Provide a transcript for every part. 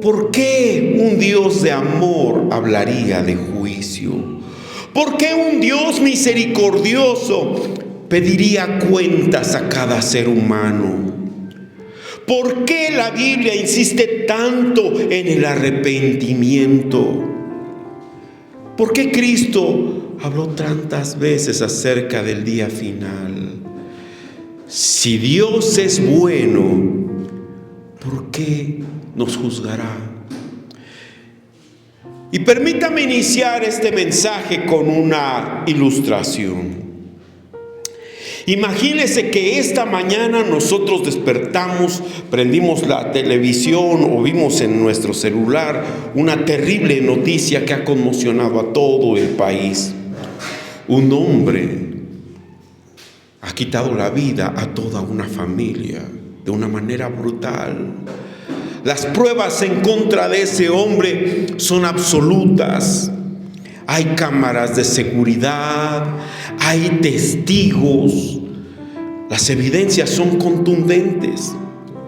¿por qué un Dios de amor hablaría de juicio? ¿Por qué un Dios misericordioso pediría cuentas a cada ser humano? ¿Por qué la Biblia insiste tanto en el arrepentimiento? ¿Por qué Cristo habló tantas veces acerca del día final? Si Dios es bueno, ¿por qué nos juzgará? Y permítame iniciar este mensaje con una ilustración. Imagínese que esta mañana nosotros despertamos, prendimos la televisión o vimos en nuestro celular una terrible noticia que ha conmocionado a todo el país. Un hombre ha quitado la vida a toda una familia de una manera brutal. Las pruebas en contra de ese hombre son absolutas. Hay cámaras de seguridad, hay testigos. Las evidencias son contundentes.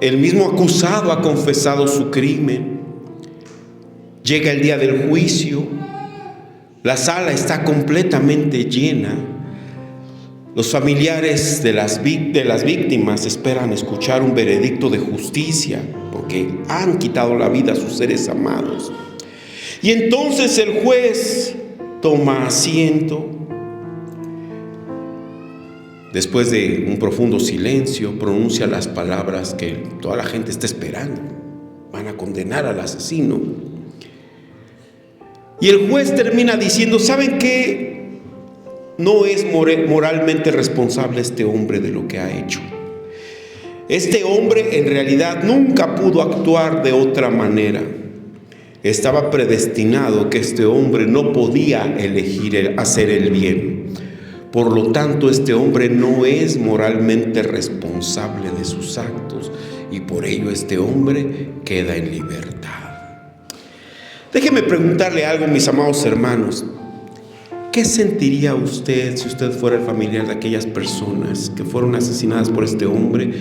El mismo acusado ha confesado su crimen. Llega el día del juicio. La sala está completamente llena. Los familiares de las víctimas esperan escuchar un veredicto de justicia porque han quitado la vida a sus seres amados. Y entonces el juez toma asiento. Después de un profundo silencio, pronuncia las palabras que toda la gente está esperando. Van a condenar al asesino. Y el juez termina diciendo, ¿saben qué? No es moralmente responsable este hombre de lo que ha hecho. Este hombre en realidad nunca pudo actuar de otra manera. Estaba predestinado que este hombre no podía elegir hacer el bien. Por lo tanto, este hombre no es moralmente responsable de sus actos y por ello este hombre queda en libertad. Déjeme preguntarle algo, mis amados hermanos. ¿Qué sentiría usted si usted fuera el familiar de aquellas personas que fueron asesinadas por este hombre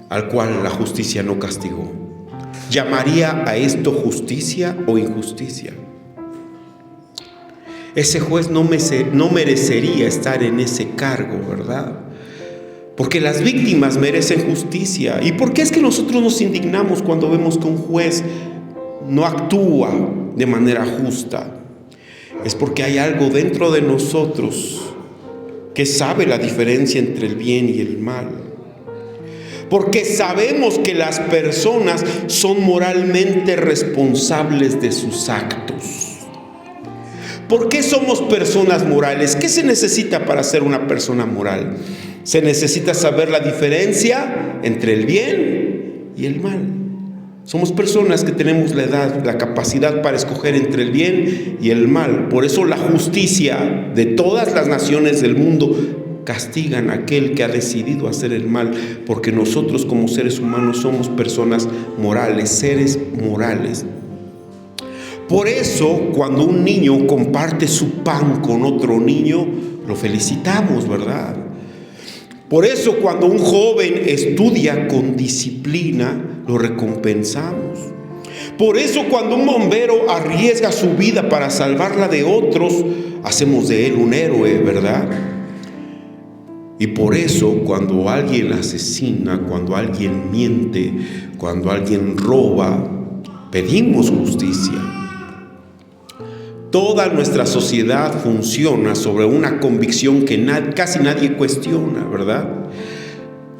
al cual la justicia no castigó? ¿Llamaría a esto justicia o injusticia? Ese juez no merecería estar en ese cargo, ¿verdad? Porque las víctimas merecen justicia. ¿Y por qué es que nosotros nos indignamos cuando vemos que un juez no actúa de manera justa? Es porque hay algo dentro de nosotros que sabe la diferencia entre el bien y el mal. Porque sabemos que las personas son moralmente responsables de sus actos. ¿Por qué somos personas morales? ¿Qué se necesita para ser una persona moral? Se necesita saber la diferencia entre el bien y el mal. Somos personas que tenemos la capacidad para escoger entre el bien y el mal. Por eso la justicia de todas las naciones del mundo castigan a aquel que ha decidido hacer el mal, porque nosotros como seres humanos somos personas morales, seres morales. Por eso, cuando un niño comparte su pan con otro niño, lo felicitamos, ¿verdad? Por eso, cuando un joven estudia con disciplina, lo recompensamos. Por eso, cuando un bombero arriesga su vida para salvarla de otros, hacemos de él un héroe, ¿verdad? Y por eso, cuando alguien asesina, cuando alguien miente, cuando alguien roba, pedimos justicia. Toda nuestra sociedad funciona sobre una convicción que casi nadie cuestiona, ¿verdad?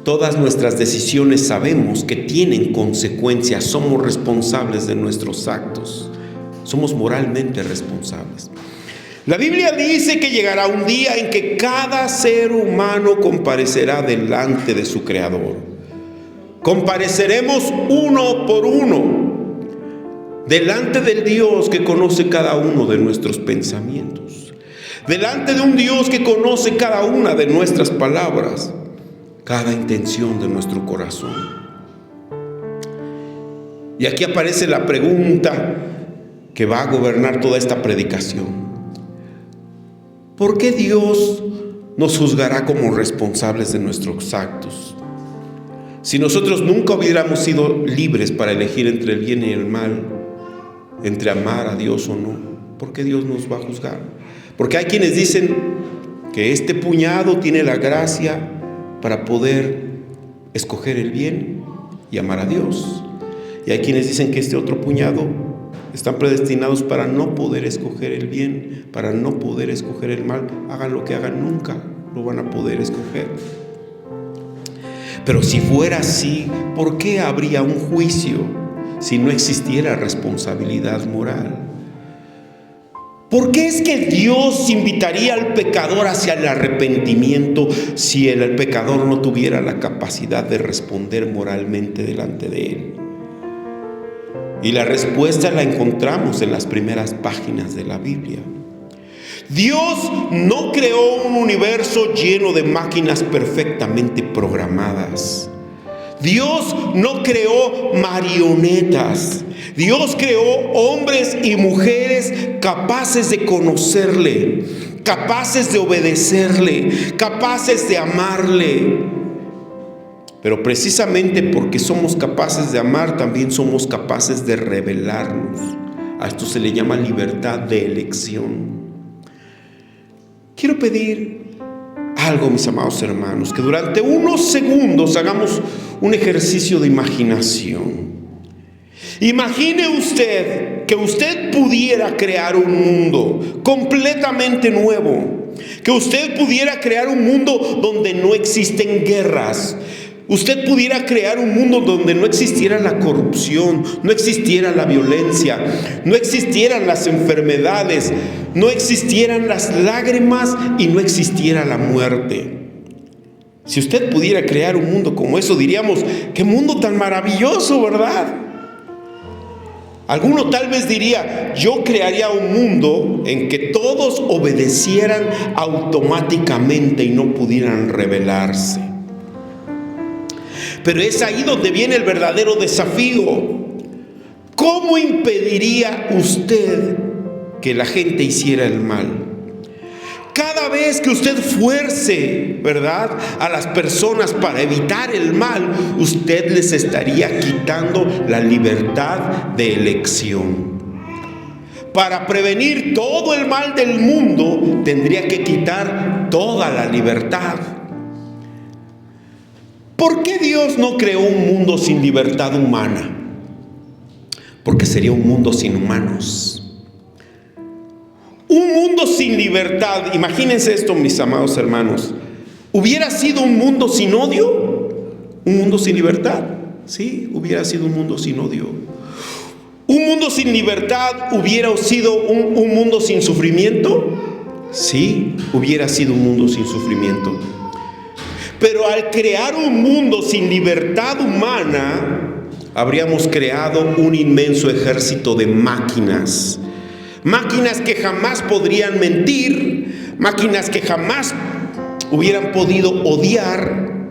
Todas nuestras decisiones sabemos que tienen consecuencias, somos responsables de nuestros actos, somos moralmente responsables. La Biblia dice que llegará un día en que cada ser humano comparecerá delante de su Creador. Compareceremos uno por uno delante del Dios que conoce cada uno de nuestros pensamientos, delante de un Dios que conoce cada una de nuestras palabras, cada intención de nuestro corazón. Y aquí aparece la pregunta que va a gobernar toda esta predicación. ¿Por qué Dios nos juzgará como responsables de nuestros actos? Si nosotros nunca hubiéramos sido libres para elegir entre el bien y el mal, entre amar a Dios o no, ¿por qué Dios nos va a juzgar? Porque hay quienes dicen que este puñado tiene la gracia para poder escoger el bien y amar a Dios. Y hay quienes dicen que este otro puñado están predestinados para no poder escoger el bien, para no poder escoger el mal. Hagan lo que hagan, nunca lo van a poder escoger. Pero si fuera así, ¿por qué habría un juicio si no existiera responsabilidad moral? ¿Por qué es que Dios invitaría al pecador hacia el arrepentimiento si el pecador no tuviera la capacidad de responder moralmente delante de Él? Y la respuesta la encontramos en las primeras páginas de la Biblia. Dios no creó un universo lleno de máquinas perfectamente programadas. Dios no creó marionetas. Dios creó hombres y mujeres capaces de conocerle, capaces de obedecerle, capaces de amarle. Pero precisamente porque somos capaces de amar, también somos capaces de rebelarnos. A esto se le llama libertad de elección. Quiero pedir algo, mis amados hermanos, que durante unos segundos hagamos un ejercicio de imaginación. Imagine usted que usted pudiera crear un mundo completamente nuevo, que usted pudiera crear un mundo donde no existen guerras. Usted pudiera crear un mundo donde no existiera la corrupción, no existiera la violencia, no existieran las enfermedades, no existieran las lágrimas y no existiera la muerte. Si usted pudiera crear un mundo como eso, diríamos, ¡qué mundo tan maravilloso!, ¿verdad? Alguno tal vez diría, yo crearía un mundo en que todos obedecieran automáticamente y no pudieran rebelarse. Pero es ahí donde viene el verdadero desafío. ¿Cómo impediría usted que la gente hiciera el mal? Cada vez que usted fuerce, ¿verdad?, a las personas para evitar el mal, usted les estaría quitando la libertad de elección. Para prevenir todo el mal del mundo, tendría que quitar toda la libertad. ¿Por qué Dios no creó un mundo sin libertad humana? Porque sería un mundo sin humanos. Un mundo sin libertad, imagínense esto, mis amados hermanos, ¿hubiera sido un mundo sin odio? ¿Un mundo sin libertad? Sí, hubiera sido un mundo sin odio. ¿Un mundo sin libertad hubiera sido un mundo sin sufrimiento? Sí, hubiera sido un mundo sin sufrimiento. Pero al crear un mundo sin libertad humana, habríamos creado un inmenso ejército de máquinas. Máquinas que jamás podrían mentir, máquinas que jamás hubieran podido odiar,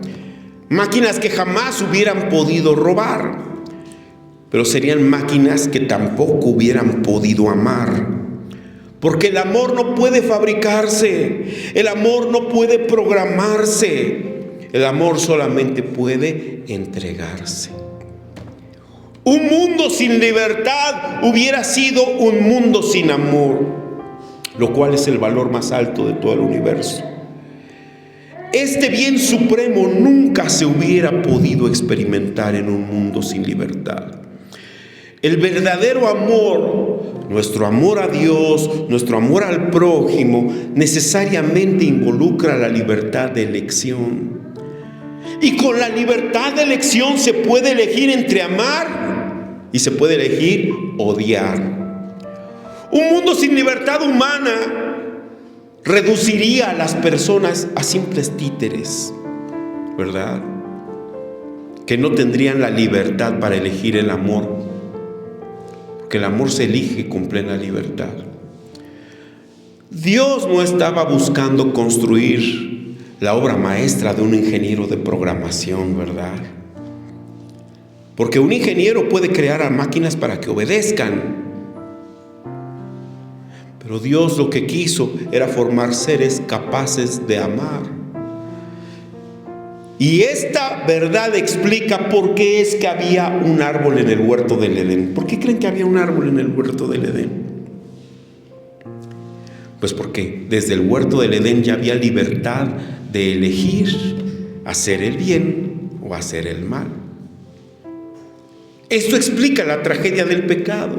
máquinas que jamás hubieran podido robar, pero serían máquinas que tampoco hubieran podido amar. Porque el amor no puede fabricarse, el amor no puede programarse, el amor solamente puede entregarse. Un mundo sin libertad hubiera sido un mundo sin amor, lo cual es el valor más alto de todo el universo. Este bien supremo nunca se hubiera podido experimentar en un mundo sin libertad. El verdadero amor, nuestro amor a Dios, nuestro amor al prójimo, necesariamente involucra la libertad de elección. Y con la libertad de elección se puede elegir entre amar y se puede elegir odiar. Un mundo sin libertad humana reduciría a las personas a simples títeres, ¿verdad? Que no tendrían la libertad para elegir el amor, porque el amor se elige con plena libertad. Dios no estaba buscando construir la obra maestra de un ingeniero de programación, ¿verdad? Porque un ingeniero puede crear a máquinas para que obedezcan. Pero Dios lo que quiso era formar seres capaces de amar. Y esta verdad explica por qué es que había un árbol en el huerto del Edén. ¿Por qué creen que había un árbol en el huerto del Edén? Pues porque desde el huerto del Edén ya había libertad de elegir hacer el bien o hacer el mal. Esto explica la tragedia del pecado.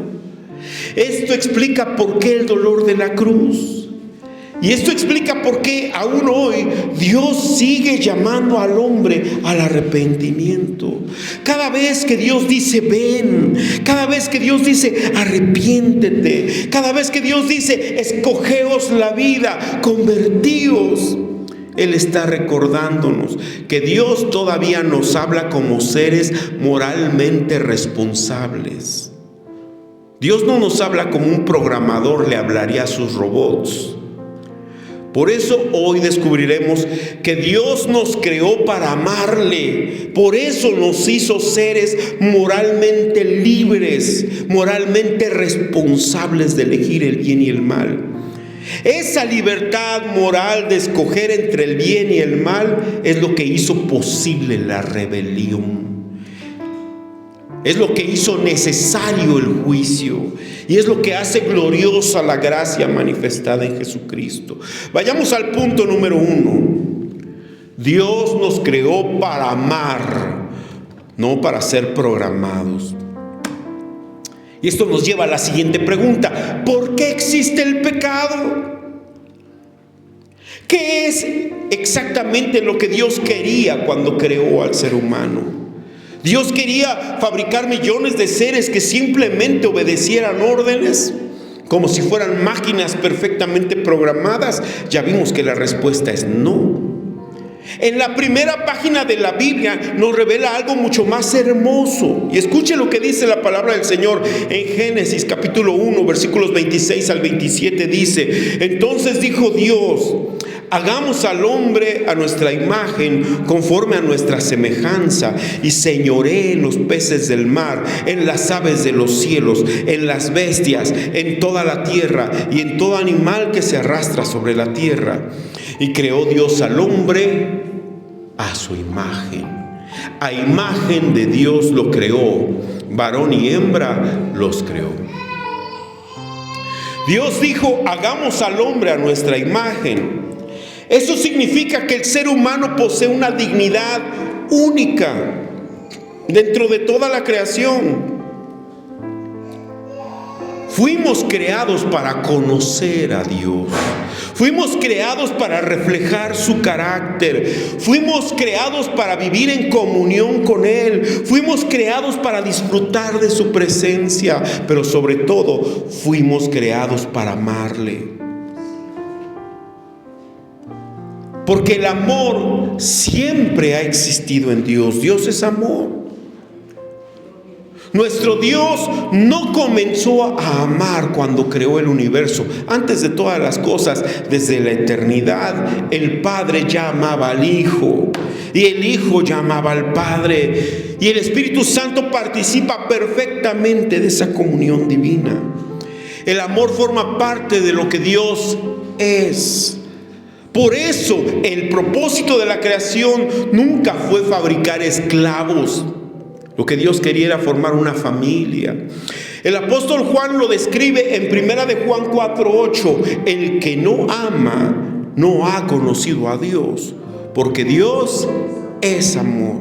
Esto explica por qué el dolor de la cruz. Y esto explica por qué aún hoy Dios sigue llamando al hombre al arrepentimiento. Cada vez que Dios dice ven, cada vez que Dios dice arrepiéntete, cada vez que Dios dice escogeos la vida, convertíos, Él está recordándonos que Dios todavía nos habla como seres moralmente responsables. Dios no nos habla como un programador le hablaría a sus robots. Por eso hoy descubriremos que Dios nos creó para amarle. Por eso nos hizo seres moralmente libres, moralmente responsables de elegir el bien y el mal. Esa libertad moral de escoger entre el bien y el mal es lo que hizo posible la rebelión. Es lo que hizo necesario el juicio y es lo que hace gloriosa la gracia manifestada en Jesucristo. Vayamos al punto número 1. Dios nos creó para amar, no para ser programados. Y esto nos lleva a la siguiente pregunta: ¿por qué existe el pecado? ¿Qué es exactamente lo que Dios quería cuando creó al ser humano? Dios quería fabricar millones de seres que simplemente obedecieran órdenes, como si fueran máquinas perfectamente programadas. Ya vimos que la respuesta es no. En la primera página de la Biblia nos revela algo mucho más hermoso. Y escuche lo que dice la palabra del Señor en Génesis capítulo 1, versículos 26 al 27. Dice: entonces dijo Dios: hagamos al hombre a nuestra imagen, conforme a nuestra semejanza, y señoree en los peces del mar, en las aves de los cielos, en las bestias, en toda la tierra, y en todo animal que se arrastra sobre la tierra. Y creó Dios al hombre a su imagen. A imagen de Dios lo creó, varón y hembra los creó. Dios dijo: hagamos al hombre a nuestra imagen. Eso significa que el ser humano posee una dignidad única dentro de toda la creación. Fuimos creados para conocer a Dios. Fuimos creados para reflejar su carácter. Fuimos creados para vivir en comunión con Él. Fuimos creados para disfrutar de su presencia. Pero sobre todo, fuimos creados para amarle. Porque el amor siempre ha existido en Dios. Dios es amor. Nuestro Dios no comenzó a amar cuando creó el universo. Antes de todas las cosas, desde la eternidad, el Padre ya amaba al Hijo. Y el Hijo ya amaba al Padre. Y el Espíritu Santo participa perfectamente de esa comunión divina. El amor forma parte de lo que Dios es. Por eso, el propósito de la creación nunca fue fabricar esclavos. Lo que Dios quería era formar una familia. El apóstol Juan lo describe en 1 de Juan 4:8. El que no ama no ha conocido a Dios, porque Dios es amor.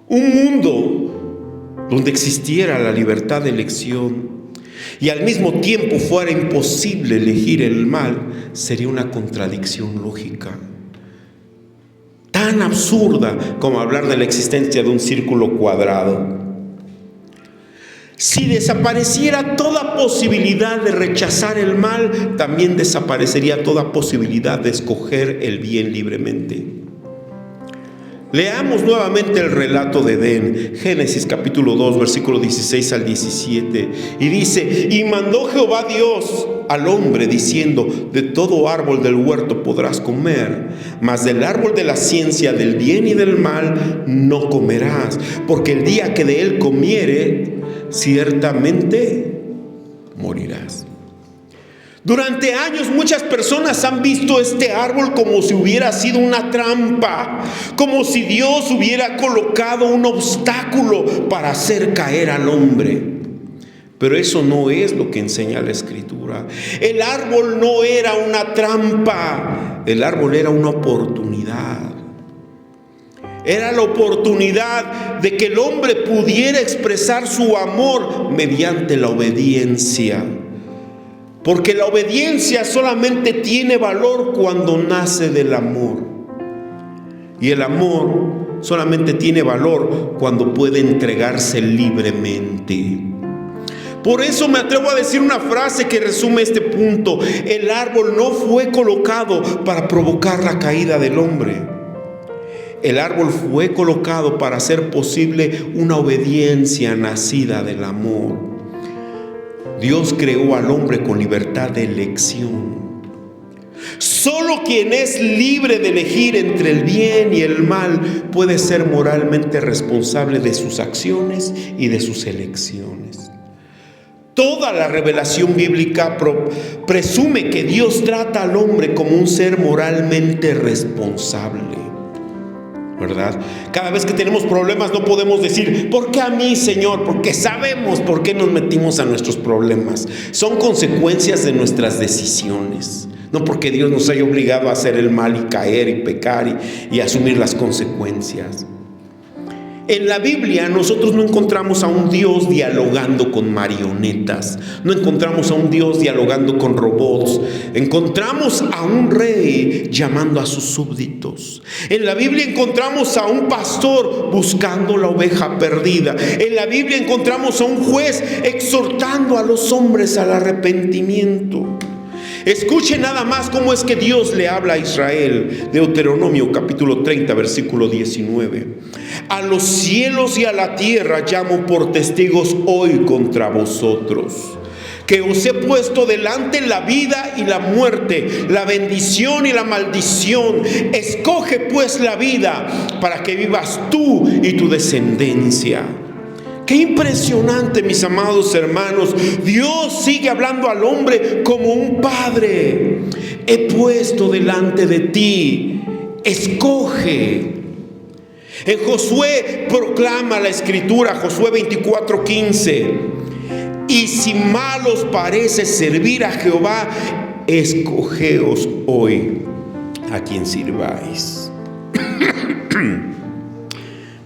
Un mundo donde existiera la libertad de elección y al mismo tiempo fuera imposible elegir el mal sería una contradicción lógica. Tan absurda como hablar de la existencia de un círculo cuadrado. Si desapareciera toda posibilidad de rechazar el mal, también desaparecería toda posibilidad de escoger el bien libremente. Leamos nuevamente el relato de Edén, Génesis capítulo 2, versículo 16 al 17. Y dice: y mandó Jehová Dios al hombre diciendo: de todo árbol del huerto podrás comer, mas del árbol de la ciencia del bien y del mal no comerás, porque el día que de él comiere, ciertamente morirás. Durante años muchas personas han visto este árbol como si hubiera sido una trampa, como si Dios hubiera colocado un obstáculo para hacer caer al hombre. Pero eso no es lo que enseña la Escritura. El árbol no era una trampa, el árbol era una oportunidad. Era la oportunidad de que el hombre pudiera expresar su amor mediante la obediencia. Porque la obediencia solamente tiene valor cuando nace del amor. Y el amor solamente tiene valor cuando puede entregarse libremente. Por eso me atrevo a decir una frase que resume este punto. El árbol no fue colocado para provocar la caída del hombre. El árbol fue colocado para hacer posible una obediencia nacida del amor. Dios creó al hombre con libertad de elección. Solo quien es libre de elegir entre el bien y el mal puede ser moralmente responsable de sus acciones y de sus elecciones. Toda la revelación bíblica presume que Dios trata al hombre como un ser moralmente responsable, ¿verdad? Cada vez que tenemos problemas no podemos decir, ¿por qué a mí, Señor? Porque sabemos por qué nos metimos a nuestros problemas. Son consecuencias de nuestras decisiones. No porque Dios nos haya obligado a hacer el mal y caer y pecar y asumir las consecuencias. En la Biblia nosotros no encontramos a un Dios dialogando con marionetas, no encontramos a un Dios dialogando con robots, encontramos a un rey llamando a sus súbditos. En la Biblia encontramos a un pastor buscando la oveja perdida. En la Biblia encontramos a un juez exhortando a los hombres al arrepentimiento. Escuche nada más cómo es que Dios le habla a Israel. Deuteronomio capítulo 30 versículo 19. A los cielos y a la tierra llamo por testigos hoy contra vosotros, que os he puesto delante la vida y la muerte, la bendición y la maldición. Escoge pues la vida para que vivas tú y tu descendencia. Qué impresionante, mis amados hermanos. Dios sigue hablando al hombre como un padre. He puesto delante de ti, escoge. En Josué proclama la Escritura, Josué 24:15. Y si mal os parece servir a Jehová, escogeos hoy a quien sirváis.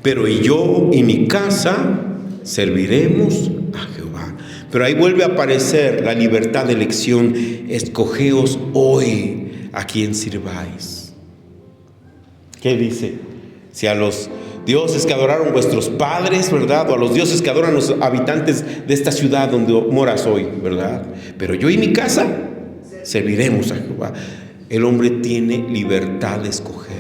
Pero yo y mi casa serviremos a Jehová. Pero ahí vuelve a aparecer la libertad de elección. Escogeos hoy a quien sirváis. ¿Qué dice? Si a los dioses que adoraron vuestros padres, ¿verdad? O a los dioses que adoran los habitantes de esta ciudad donde moras hoy, ¿verdad? Pero yo y mi casa serviremos a Jehová. El hombre tiene libertad de escoger.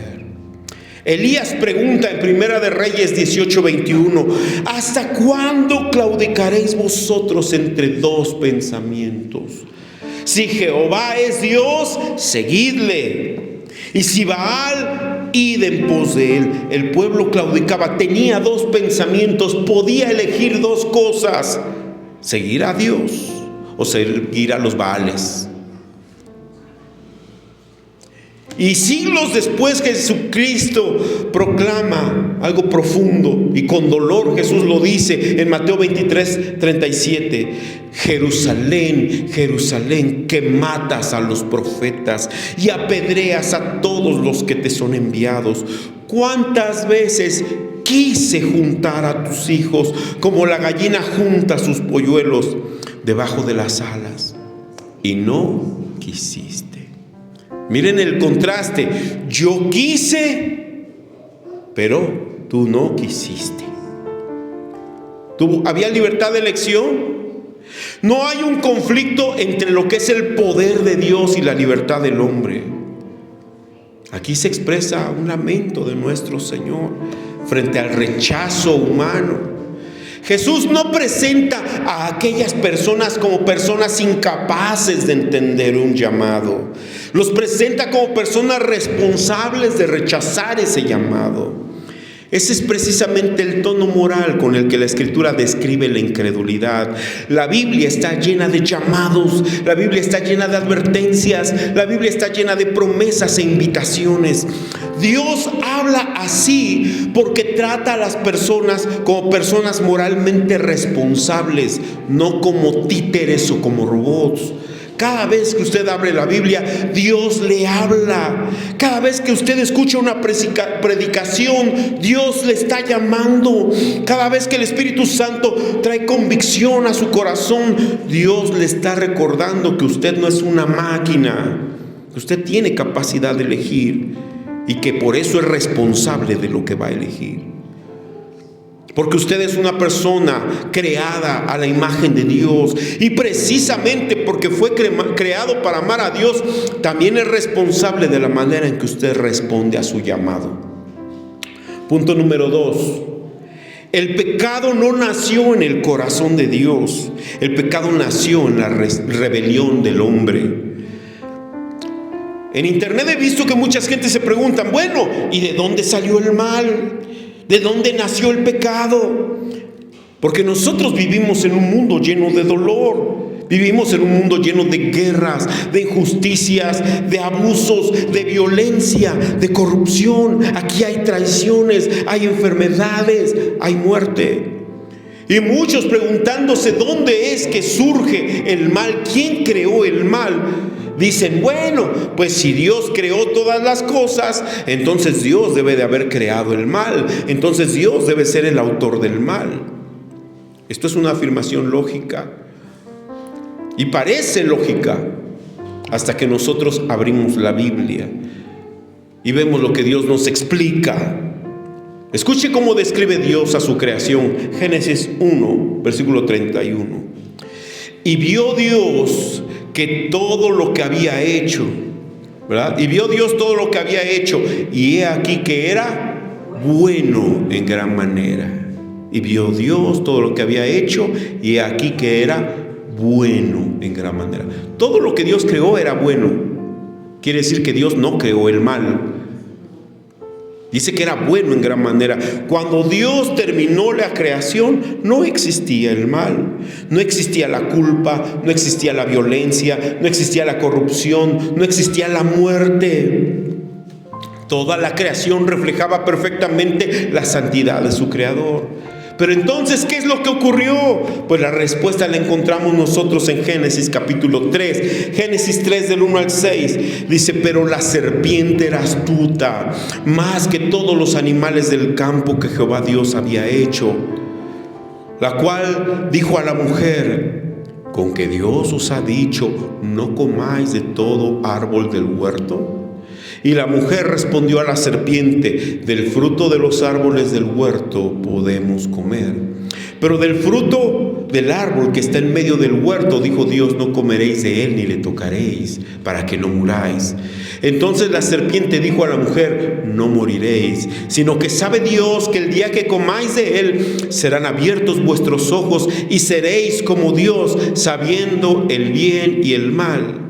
Elías pregunta en Primera de Reyes 18:21, ¿hasta cuándo claudicaréis vosotros entre dos pensamientos? Si Jehová es Dios, seguidle, y si Baal, id en pos de él. El pueblo claudicaba, tenía dos pensamientos, podía elegir dos cosas: seguir a Dios o seguir a los Baales. Y siglos después Jesucristo proclama algo profundo, y con dolor Jesús lo dice en Mateo 23:37. Jerusalén, Jerusalén, que matas a los profetas y apedreas a todos los que te son enviados. ¿Cuántas veces quise juntar a tus hijos como la gallina junta sus polluelos debajo de las alas, y no quisiste? Miren el contraste. Yo quise, pero tú no quisiste. ¿Había libertad de elección? No hay un conflicto entre lo que es el poder de Dios y la libertad del hombre. Aquí se expresa un lamento de nuestro Señor frente al rechazo humano. Jesús no presenta a aquellas personas como personas incapaces de entender un llamado. Los presenta como personas responsables de rechazar ese llamado. Ese es precisamente el tono moral con el que la Escritura describe la incredulidad. La Biblia está llena de llamados, la Biblia está llena de advertencias, la Biblia está llena de promesas e invitaciones. Dios habla así porque trata a las personas como personas moralmente responsables, no como títeres o como robots. Cada vez que usted abre la Biblia, Dios le habla. Cada vez que usted escucha una predicación, Dios le está llamando. Cada vez que el Espíritu Santo trae convicción a su corazón, Dios le está recordando que usted no es una máquina, que usted tiene capacidad de elegir y que por eso es responsable de lo que va a elegir. Porque usted es una persona creada a la imagen de Dios. Y precisamente porque fue creado para amar a Dios, también es responsable de la manera en que usted responde a su llamado. Punto número 2. El pecado no nació en el corazón de Dios. El pecado nació en la rebelión del hombre. En internet he visto que muchas gentes se preguntan, bueno, ¿y de dónde salió el mal? ¿De dónde nació el pecado? Porque nosotros vivimos en un mundo lleno de dolor. Vivimos en un mundo lleno de guerras, de injusticias, de abusos, de violencia, de corrupción. Aquí hay traiciones, hay enfermedades, hay muerte. Y muchos preguntándose dónde es que surge el mal, quién creó el mal. Dicen, bueno, pues si Dios creó todas las cosas, entonces Dios debe de haber creado el mal. Entonces Dios debe ser el autor del mal. Esto es una afirmación lógica. Y parece lógica hasta que nosotros abrimos la Biblia y vemos lo que Dios nos explica. Escuche cómo describe Dios a su creación. Génesis 1, versículo 31. Y vio Dios que todo lo que había hecho, ¿verdad? Y vio Dios todo lo que había hecho, y he aquí que era bueno en gran manera. Y vio Dios todo lo que había hecho, y he aquí que era bueno en gran manera. Todo lo que Dios creó era bueno. Quiere decir que Dios no creó el mal. Dice que era bueno en gran manera. Cuando Dios terminó la creación, no existía el mal, no existía la culpa, no existía la violencia, no existía la corrupción, no existía la muerte. Toda la creación reflejaba perfectamente la santidad de su Creador. Pero entonces, ¿qué es lo que ocurrió? Pues la respuesta la encontramos nosotros en Génesis capítulo 3. Génesis 3 del 1 al 6. Dice, pero la serpiente era astuta, más que todos los animales del campo que Jehová Dios había hecho. La cual dijo a la mujer, ¿con que Dios os ha dicho, no comáis de todo árbol del huerto? Y la mujer respondió a la serpiente, del fruto de los árboles del huerto podemos comer, pero del fruto del árbol que está en medio del huerto, dijo Dios, no comeréis de él ni le tocaréis, para que no muráis. Entonces la serpiente dijo a la mujer, no moriréis, sino que sabe Dios que el día que comáis de él, serán abiertos vuestros ojos y seréis como Dios, sabiendo el bien y el mal.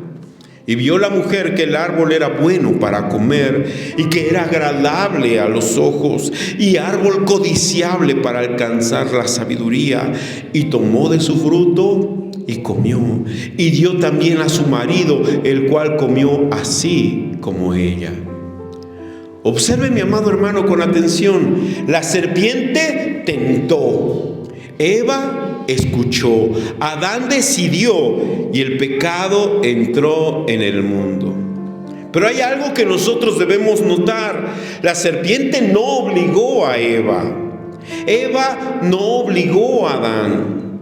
Y vio la mujer que el árbol era bueno para comer y que era agradable a los ojos y árbol codiciable para alcanzar la sabiduría. Y tomó de su fruto y comió. Y dio también a su marido, el cual comió así como ella. Observe, mi amado hermano, con atención. La serpiente tentó. Eva escuchó, Adán decidió y el pecado entró en el mundo. Pero hay algo que nosotros debemos notar. La serpiente no obligó a Eva. Eva no obligó a Adán.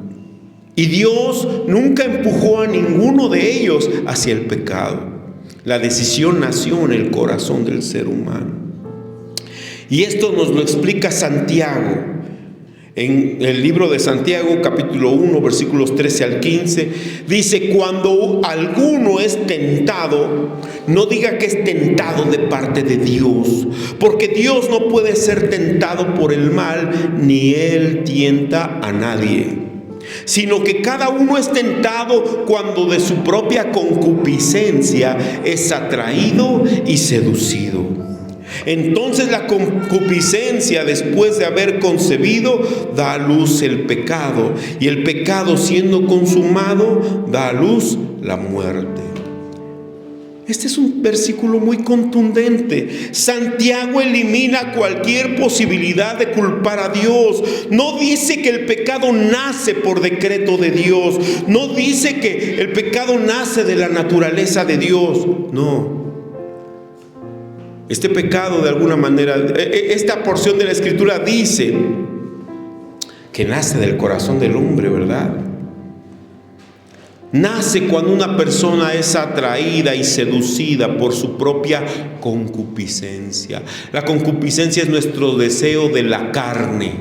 Y Dios nunca empujó a ninguno de ellos hacia el pecado. La decisión nació en el corazón del ser humano. Y esto nos lo explica Santiago. En el libro de Santiago, capítulo 1, versículos 13 al 15, dice, cuando alguno es tentado, no diga que es tentado de parte de Dios, porque Dios no puede ser tentado por el mal, ni Él tienta a nadie, sino que cada uno es tentado cuando de su propia concupiscencia es atraído y seducido. Entonces la concupiscencia, después de haber concebido, da a luz el pecado. Y el pecado, siendo consumado, da a luz la muerte. Este es un versículo muy contundente. Santiago elimina cualquier posibilidad de culpar a Dios. No dice que el pecado nace por decreto de Dios. No dice que el pecado nace de la naturaleza de Dios. No. Este pecado, de alguna manera, esta porción de la Escritura dice que nace del corazón del hombre, ¿verdad? Nace cuando una persona es atraída y seducida por su propia concupiscencia. La concupiscencia es nuestro deseo de la carne.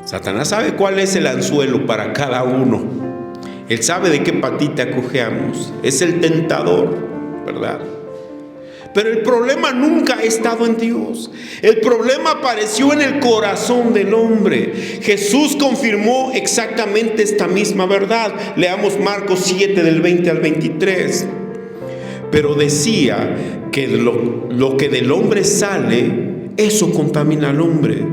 Satanás sabe cuál es el anzuelo para cada uno. Él sabe de qué patita cojeamos. Es el tentador, ¿verdad? Pero el problema nunca ha estado en Dios. El problema apareció en el corazón del hombre. Jesús confirmó exactamente esta misma verdad. Leamos Marcos 7 del 20 al 23. Pero decía que lo que del hombre sale, eso contamina al hombre.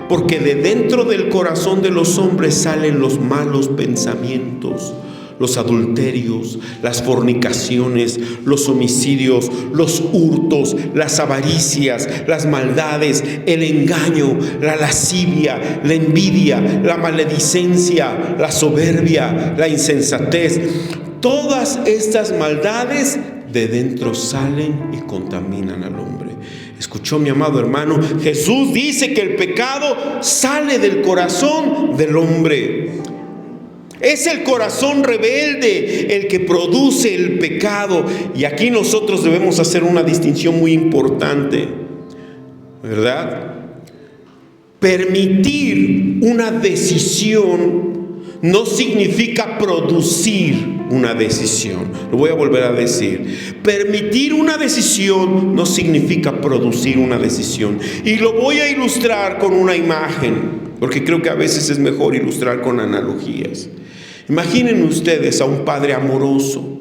Porque de dentro del corazón de los hombres salen los malos pensamientos, los adulterios, las fornicaciones, los homicidios, los hurtos, las avaricias, las maldades, el engaño, la lascivia, la envidia, la maledicencia, la soberbia, la insensatez. Todas estas maldades de dentro salen y contaminan al hombre. ¿Escuchó, mi amado hermano? Jesús dice que el pecado sale del corazón del hombre. Es el corazón rebelde el que produce el pecado. Y aquí nosotros debemos hacer una distinción muy importante, ¿verdad? Permitir una decisión no significa producir una decisión. Lo voy a volver a decir. Permitir una decisión no significa producir una decisión. Y lo voy a ilustrar con una imagen, porque creo que a veces es mejor ilustrar con analogías. Imaginen ustedes a un padre amoroso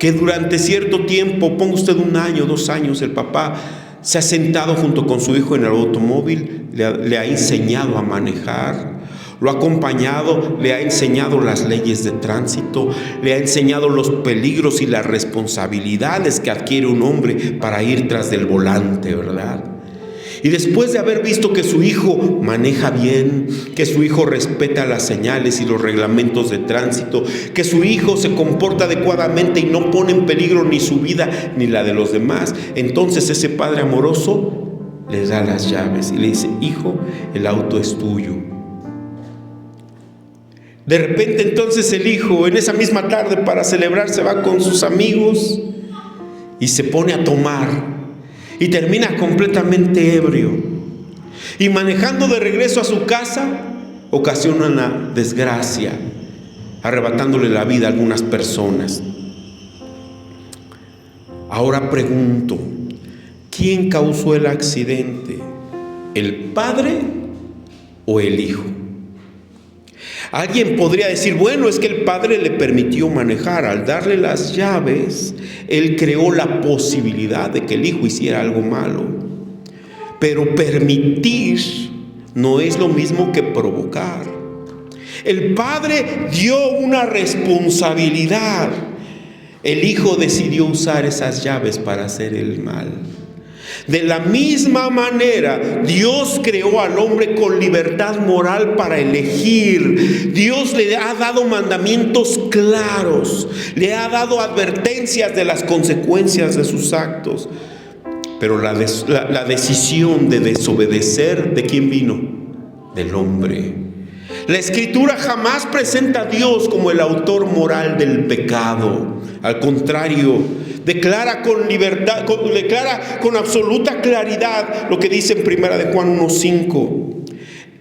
que durante cierto tiempo, ponga usted 1 año, 2 años, el papá se ha sentado junto con su hijo en el automóvil, le ha enseñado a manejar, lo ha acompañado, le ha enseñado las leyes de tránsito, le ha enseñado los peligros y las responsabilidades que adquiere un hombre para ir tras del volante, ¿verdad? Y después de haber visto que su hijo maneja bien, que su hijo respeta las señales y los reglamentos de tránsito, que su hijo se comporta adecuadamente y no pone en peligro ni su vida ni la de los demás, entonces ese padre amoroso le da las llaves y le dice: hijo, el auto es tuyo. De repente entonces el hijo, en esa misma tarde para celebrar, se va con sus amigos y se pone a tomar. Y termina completamente ebrio. Y manejando de regreso a su casa, ocasiona una desgracia, arrebatándole la vida a algunas personas. Ahora pregunto, ¿quién causó el accidente? ¿El padre o el hijo? Alguien podría decir: bueno, es que el padre le permitió manejar. Al darle las llaves, él creó la posibilidad de que el hijo hiciera algo malo. Pero permitir no es lo mismo que provocar. El padre dio una responsabilidad. El hijo decidió usar esas llaves para hacer el mal. De la misma manera, Dios creó al hombre con libertad moral para elegir. Dios le ha dado mandamientos claros, le ha dado advertencias de las consecuencias de sus actos. Pero la decisión de desobedecer, ¿de quién vino? Del hombre. La Escritura jamás presenta a Dios como el autor moral del pecado. Al contrario, declara con libertad, declara con absoluta claridad lo que dice en 1 de Juan 1:5.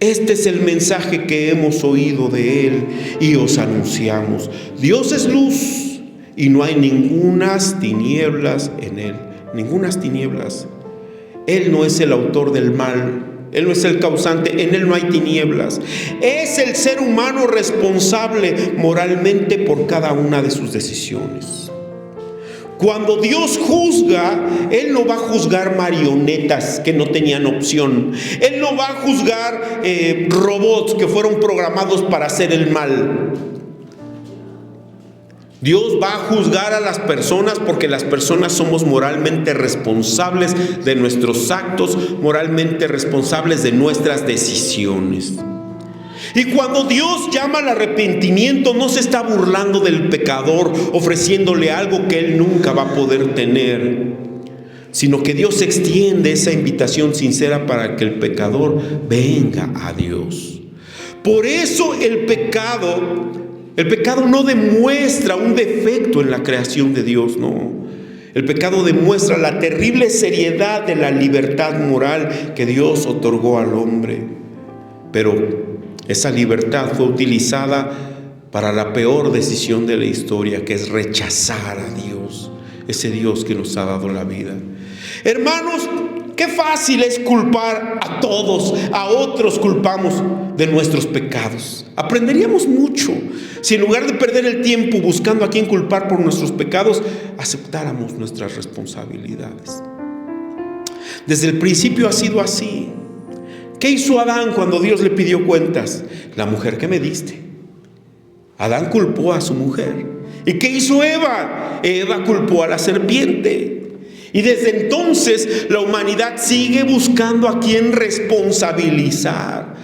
Este es el mensaje que hemos oído de Él y os anunciamos. Dios es luz y no hay ningunas tinieblas en Él. Ningunas tinieblas. Él no es el autor del mal. Él no es el causante, en Él no hay tinieblas. Es el ser humano responsable moralmente por cada una de sus decisiones. Cuando Dios juzga, Él no va a juzgar marionetas que no tenían opción. Él no va a juzgar robots que fueron programados para hacer el mal. Dios va a juzgar a las personas porque las personas somos moralmente responsables de nuestros actos, moralmente responsables de nuestras decisiones. Y cuando Dios llama al arrepentimiento, no se está burlando del pecador, ofreciéndole algo que él nunca va a poder tener, sino que Dios extiende esa invitación sincera para que el pecador venga a Dios. Por eso el pecado no demuestra un defecto en la creación de Dios, no. El pecado demuestra la terrible seriedad de la libertad moral que Dios otorgó al hombre. Pero esa libertad fue utilizada para la peor decisión de la historia, que es rechazar a Dios, ese Dios que nos ha dado la vida. Hermanos, qué fácil es culpar a todos, a otros culpamos de nuestros pecados. Aprenderíamos mucho si en lugar de perder el tiempo buscando a quién culpar por nuestros pecados, aceptáramos nuestras responsabilidades. Desde el principio ha sido así. ¿Qué hizo Adán cuando Dios le pidió cuentas? La mujer que me diste. Adán culpó a su mujer. ¿Y qué hizo Eva? Eva culpó a la serpiente. Y desde entonces la humanidad sigue buscando a quién responsabilizar.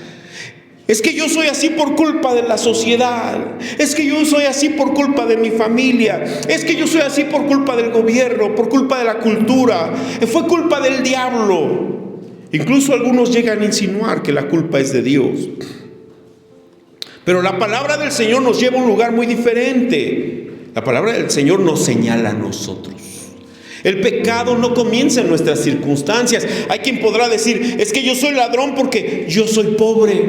Es que yo soy así por culpa de la sociedad. Es que yo soy así por culpa de mi familia. Es que yo soy así por culpa del gobierno, por culpa de la cultura. Fue culpa del diablo. Incluso algunos llegan a insinuar que la culpa es de Dios. Pero la palabra del Señor nos lleva a un lugar muy diferente. La palabra del Señor nos señala a nosotros. El pecado no comienza en nuestras circunstancias. Hay quien podrá decir, es que yo soy ladrón porque yo soy pobre.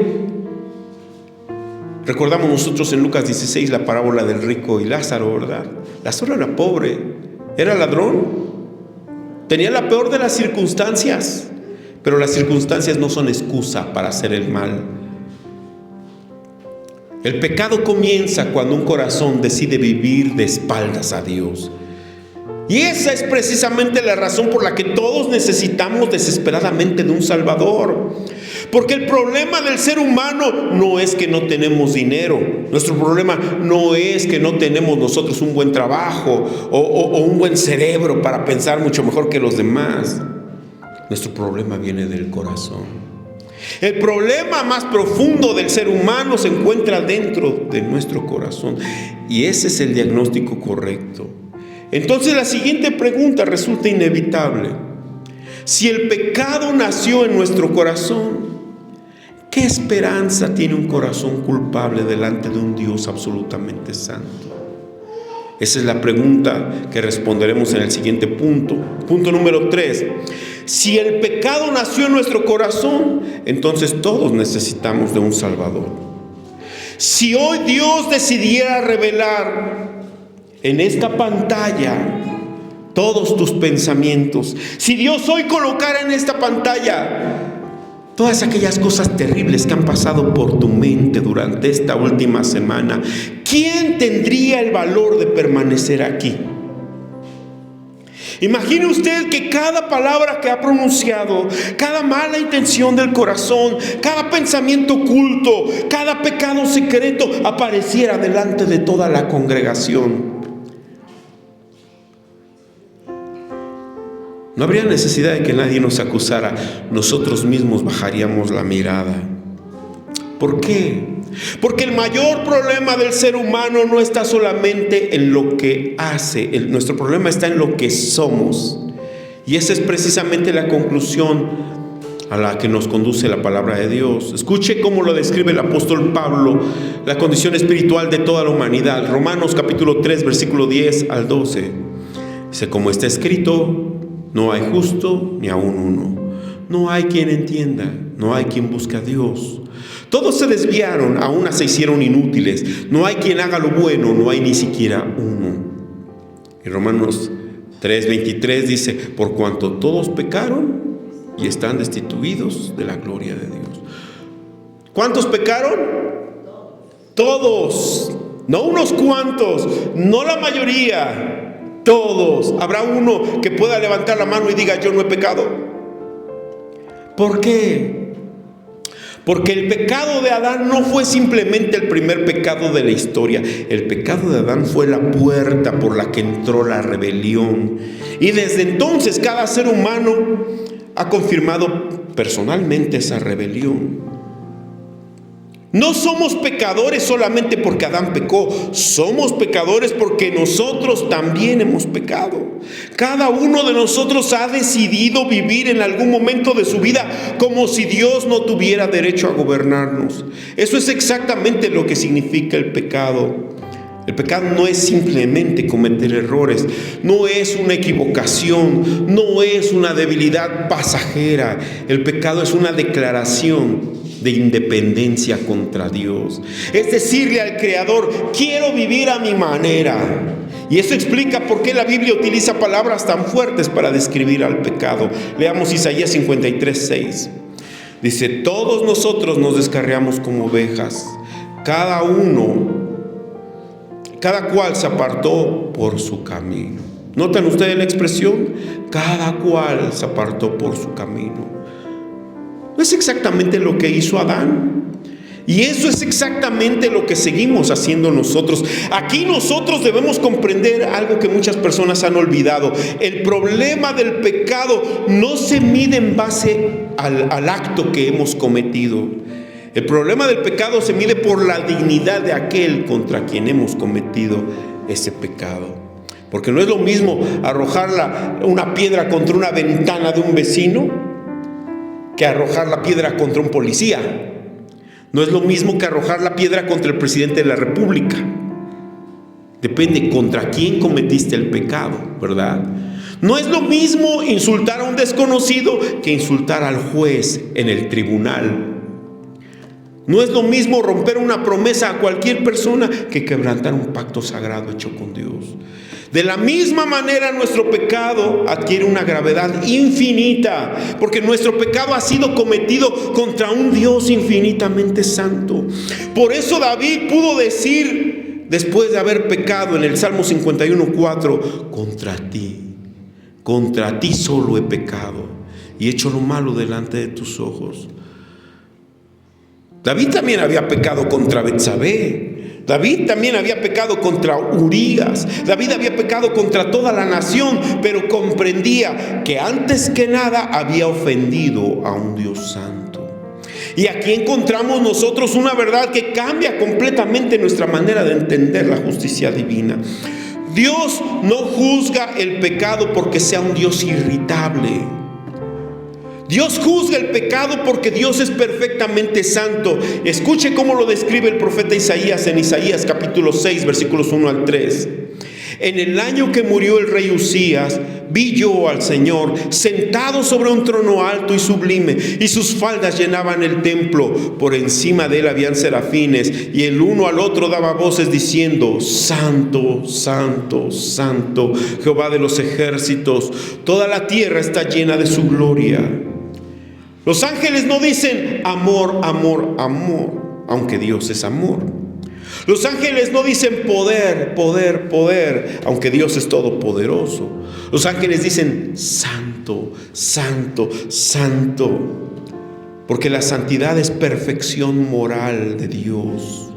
Recordamos nosotros en Lucas 16 la parábola del rico y Lázaro, ¿verdad? Lázaro era pobre, era ladrón, tenía la peor de las circunstancias. Pero las circunstancias no son excusa para hacer el mal. El pecado comienza cuando un corazón decide vivir de espaldas a Dios. Y esa es precisamente la razón por la que todos necesitamos desesperadamente de un Salvador. Porque el problema del ser humano no es que no tenemos dinero. Nuestro problema no es que no tenemos nosotros un buen trabajo o un buen cerebro para pensar mucho mejor que los demás. Nuestro problema viene del corazón. El problema más profundo del ser humano se encuentra dentro de nuestro corazón. Y ese es el diagnóstico correcto. Entonces la siguiente pregunta resulta inevitable. Si el pecado nació en nuestro corazón, ¿qué esperanza tiene un corazón culpable delante de un Dios absolutamente santo? Esa es la pregunta que responderemos en el siguiente punto. Punto número 3. Si el pecado nació en nuestro corazón, entonces todos necesitamos de un Salvador. Si hoy Dios decidiera revelar en esta pantalla todos tus pensamientos, si Dios hoy colocara en esta pantalla todas aquellas cosas terribles que han pasado por tu mente durante esta última semana, ¿quién tendría el valor de permanecer aquí? Imagine usted que cada palabra que ha pronunciado, cada mala intención del corazón, cada pensamiento oculto, cada pecado secreto apareciera delante de toda la congregación. No habría necesidad de que nadie nos acusara. Nosotros mismos bajaríamos la mirada. ¿Por qué? Porque el mayor problema del ser humano no está solamente en lo que hace. Nuestro problema está en lo que somos. Y esa es precisamente la conclusión a la que nos conduce la palabra de Dios. Escuche cómo lo describe el apóstol Pablo, la condición espiritual de toda la humanidad. Romanos capítulo 3, versículo 10 al 12. Dice, como está escrito, no hay justo ni aun uno. No hay quien entienda, no hay quien busque a Dios. Todos se desviaron, a una se hicieron inútiles. No hay quien haga lo bueno, no hay ni siquiera uno. Y Romanos 3:23 dice, por cuanto todos pecaron y están destituidos de la gloria de Dios. ¿Cuántos pecaron? Todos, no unos cuantos, no la mayoría. Todos. ¿Habrá uno que pueda levantar la mano y diga: yo no he pecado? ¿Por qué? Porque el pecado de Adán no fue simplemente el primer pecado de la historia. El pecado de Adán fue la puerta por la que entró la rebelión. Y desde entonces cada ser humano ha confirmado personalmente esa rebelión. No somos pecadores solamente porque Adán pecó. Somos pecadores porque nosotros también hemos pecado. Cada uno de nosotros ha decidido vivir en algún momento de su vida como si Dios no tuviera derecho a gobernarnos. Eso es exactamente lo que significa el pecado. El pecado no es simplemente cometer errores, no es una equivocación, no es una debilidad pasajera. El pecado es una declaración de independencia contra Dios. Es decirle al Creador: quiero vivir a mi manera. Y eso explica por qué la Biblia utiliza palabras tan fuertes para describir al pecado. Leamos Isaías 53:6. Dice: todos nosotros nos descarriamos como ovejas, cada cual se apartó por su camino. ¿Notan ustedes la expresión? Cada cual se apartó por su camino. No es exactamente lo que hizo Adán. Y eso es exactamente lo que seguimos haciendo nosotros. Aquí nosotros debemos comprender algo que muchas personas han olvidado. El problema del pecado no se mide en base al acto que hemos cometido. El problema del pecado se mide por la dignidad de aquel contra quien hemos cometido ese pecado. Porque no es lo mismo arrojar una piedra contra una ventana de un vecino que arrojar la piedra contra un policía. No es lo mismo que arrojar la piedra contra el presidente de la República. Depende contra quién cometiste el pecado, ¿verdad? No es lo mismo insultar a un desconocido que insultar al juez en el tribunal. No es lo mismo romper una promesa a cualquier persona que quebrantar un pacto sagrado hecho con Dios. De la misma manera, nuestro pecado adquiere una gravedad infinita, porque nuestro pecado ha sido cometido contra un Dios infinitamente santo. Por eso David pudo decir, después de haber pecado, en el Salmo 51:4, contra ti solo he pecado y he hecho lo malo delante de tus ojos. David también había pecado contra Betsabé. David también había pecado contra Urías. David había pecado contra toda la nación, pero comprendía que antes que nada había ofendido a un Dios santo. Y aquí encontramos nosotros una verdad que cambia completamente nuestra manera de entender la justicia divina. Dios no juzga el pecado porque sea un Dios irritable. Dios juzga el pecado porque Dios es perfectamente santo. Escuche cómo lo describe el profeta Isaías en Isaías capítulo 6, versículos 1 al 3. En el año que murió el rey Usías, vi yo al Señor sentado sobre un trono alto y sublime, y sus faldas llenaban el templo. Por encima de él habían serafines, y el uno al otro daba voces diciendo: Santo, santo, santo, Jehová de los ejércitos, toda la tierra está llena de su gloria. Los ángeles no dicen amor, amor, amor, aunque Dios es amor. Los ángeles no dicen poder, poder, poder, aunque Dios es todopoderoso. Los ángeles dicen santo, santo, santo, porque la santidad es perfección moral de Dios.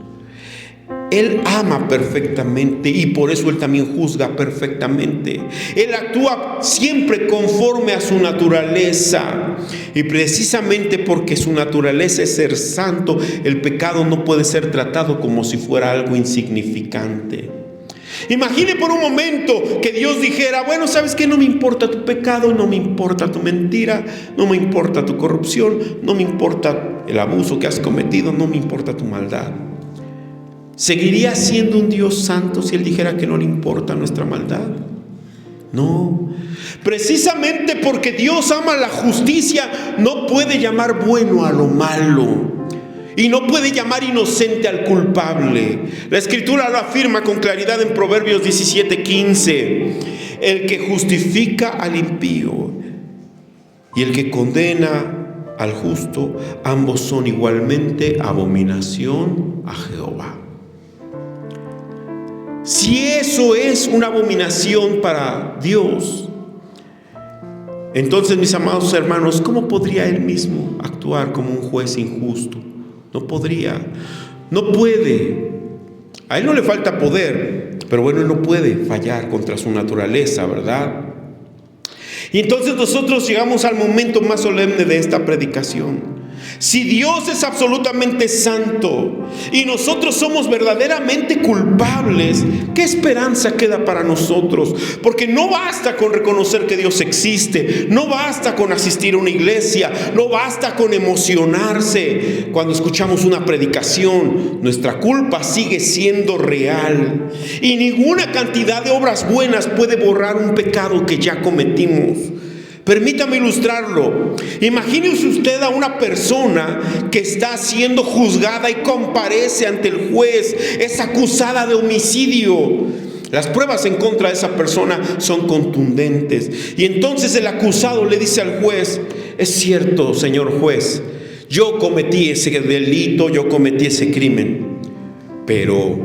Él ama perfectamente y por eso Él también juzga perfectamente. Él actúa siempre conforme a su naturaleza. Y precisamente porque su naturaleza es ser santo, el pecado no puede ser tratado como si fuera algo insignificante. Imagine por un momento que Dios dijera: bueno, ¿sabes qué? No me importa tu pecado, no me importa tu mentira, no me importa tu corrupción, no me importa el abuso que has cometido, no me importa tu maldad. ¿Seguiría siendo un Dios santo si Él dijera que no le importa nuestra maldad? No. Precisamente porque Dios ama la justicia, no puede llamar bueno a lo malo. Y no puede llamar inocente al culpable. La Escritura lo afirma con claridad en Proverbios 17:15. El que justifica al impío y el que condena al justo, ambos son igualmente abominación a Jehová. Si eso es una abominación para Dios, entonces, mis amados hermanos, ¿cómo podría Él mismo actuar como un juez injusto? No podría, no puede. A Él no le falta poder, pero bueno, Él no puede fallar contra su naturaleza, ¿verdad? Y entonces nosotros llegamos al momento más solemne de esta predicación. Si Dios es absolutamente santo y nosotros somos verdaderamente culpables, ¿qué esperanza queda para nosotros? Porque no basta con reconocer que Dios existe, no basta con asistir a una iglesia, no basta con emocionarse cuando escuchamos una predicación. Nuestra culpa sigue siendo real y ninguna cantidad de obras buenas puede borrar un pecado que ya cometimos. Permítame ilustrarlo. Imagínese usted a una persona que está siendo juzgada y comparece ante el juez. Es acusada de homicidio. Las pruebas en contra de esa persona son contundentes. Y entonces el acusado le dice al juez: es cierto, señor juez, yo cometí ese delito, yo cometí ese crimen. Pero